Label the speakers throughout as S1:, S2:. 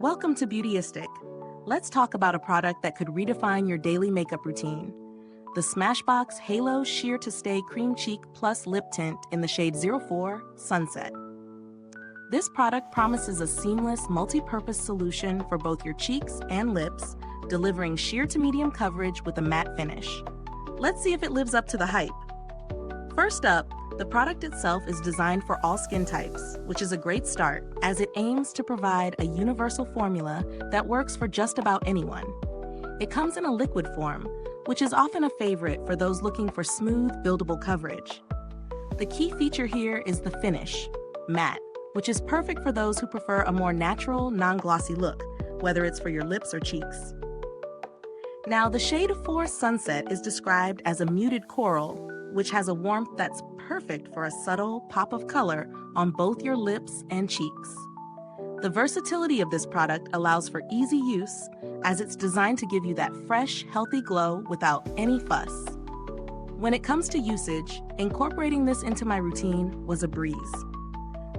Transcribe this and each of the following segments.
S1: Welcome to Beautyistic. Let's talk about a product that could redefine your daily makeup routine. The Smashbox Halo Sheer to Stay Cream Cheek Plus Lip Tint in the shade 04 Sunset. This product promises a seamless, multi-purpose solution for both your cheeks and lips, delivering sheer to medium coverage with a matte finish. Let's see if it lives up to the hype. First up, the product itself is designed for all skin types, which is a great start as it aims to provide a universal formula that works for just about anyone. It comes in a liquid form, which is often a favorite for those looking for smooth, buildable coverage. The key feature here is the finish, matte, which is perfect for those who prefer a more natural, non-glossy look, whether it's for your lips or cheeks. Now, the shade 4 Sunset is described as a muted coral, which has a warmth that's perfect for a subtle pop of color on both your lips and cheeks. The versatility of this product allows for easy use, as it's designed to give you that fresh, healthy glow without any fuss. When it comes to usage, incorporating this into my routine was a breeze.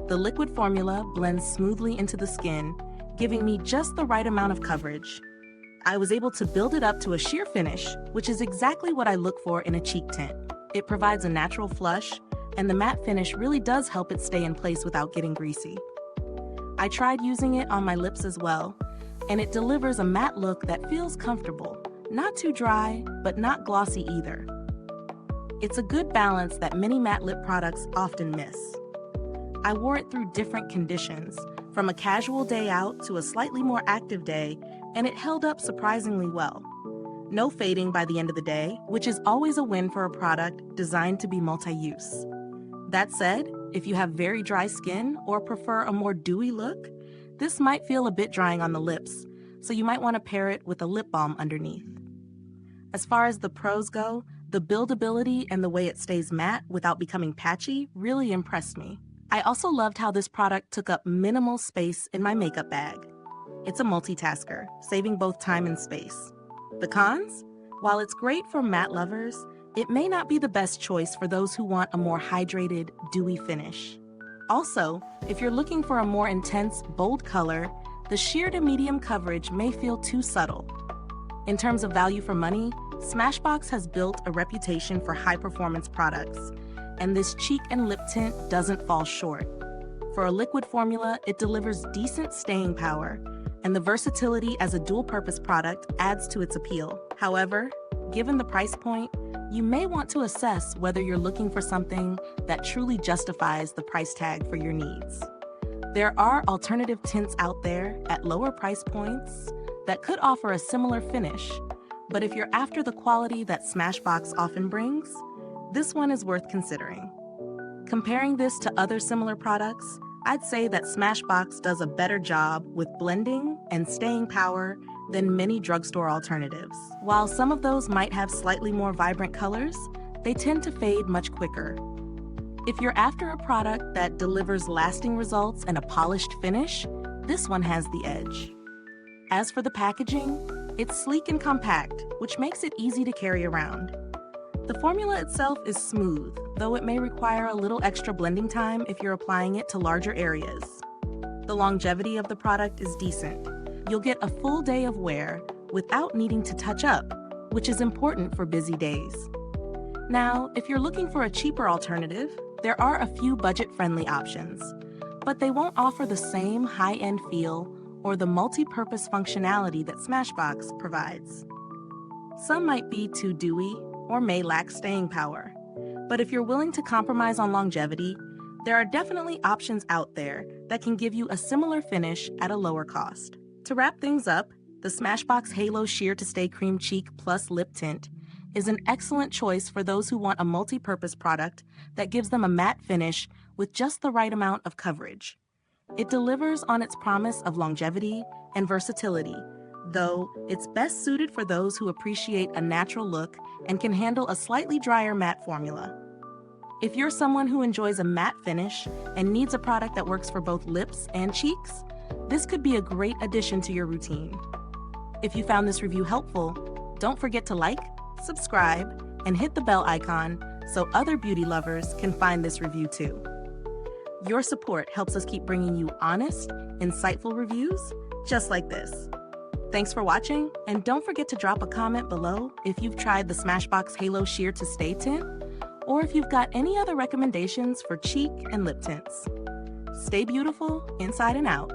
S1: The liquid formula blends smoothly into the skin, giving me just the right amount of coverage. I was able to build it up to a sheer finish, which is exactly what I look for in a cheek tint. It provides a natural flush, and the matte finish really does help it stay in place without getting greasy. I tried using it on my lips as well, and it delivers a matte look that feels comfortable, not too dry, but not glossy either. It's a good balance that many matte lip products often miss. I wore it through different conditions, from a casual day out to a slightly more active day, and it held up surprisingly well. No fading by the end of the day, which is always a win for a product designed to be multi-use. That said, if you have very dry skin or prefer a more dewy look, this might feel a bit drying on the lips, so you might want to pair it with a lip balm underneath. As far as the pros go, the buildability and the way it stays matte without becoming patchy really impressed me. I also loved how this product took up minimal space in my makeup bag. It's a multitasker, saving both time and space. The cons? While it's great for matte lovers, it may not be the best choice for those who want a more hydrated, dewy finish. Also, if you're looking for a more intense, bold color, the sheer to medium coverage may feel too subtle. In terms of value for money, Smashbox has built a reputation for high-performance products, and this cheek and lip tint doesn't fall short. For a liquid formula, it delivers decent staying power, and the versatility as a dual-purpose product adds to its appeal. However, given the price point, you may want to assess whether you're looking for something that truly justifies the price tag for your needs. There are alternative tints out there at lower price points that could offer a similar finish, but if you're after the quality that Smashbox often brings, this one is worth considering. Comparing this to other similar products, I'd say that Smashbox does a better job with blending and staying power than many drugstore alternatives. While some of those might have slightly more vibrant colors, they tend to fade much quicker. If you're after a product that delivers lasting results and a polished finish, this one has the edge. As for the packaging, it's sleek and compact, which makes it easy to carry around. The formula itself is smooth, though it may require a little extra blending time if you're applying it to larger areas. The longevity of the product is decent. You'll get a full day of wear without needing to touch up, which is important for busy days. Now, if you're looking for a cheaper alternative, there are a few budget-friendly options, but they won't offer the same high-end feel or the multi-purpose functionality that Smashbox provides. Some might be too dewy or may lack staying power. But if you're willing to compromise on longevity, there are definitely options out there that can give you a similar finish at a lower cost. To wrap things up, the Smashbox Halo Sheer to Stay Cream Cheek Plus Lip Tint is an excellent choice for those who want a multi-purpose product that gives them a matte finish with just the right amount of coverage. It delivers on its promise of longevity and versatility, though it's best suited for those who appreciate a natural look and can handle a slightly drier matte formula. If you're someone who enjoys a matte finish and needs a product that works for both lips and cheeks, this could be a great addition to your routine. If you found this review helpful, don't forget to like, subscribe, and hit the bell icon so other beauty lovers can find this review too. Your support helps us keep bringing you honest, insightful reviews just like this. Thanks for watching, and don't forget to drop a comment below if you've tried the Smashbox Halo Sheer to Stay Tint, or if you've got any other recommendations for cheek and lip tints. Stay beautiful inside and out.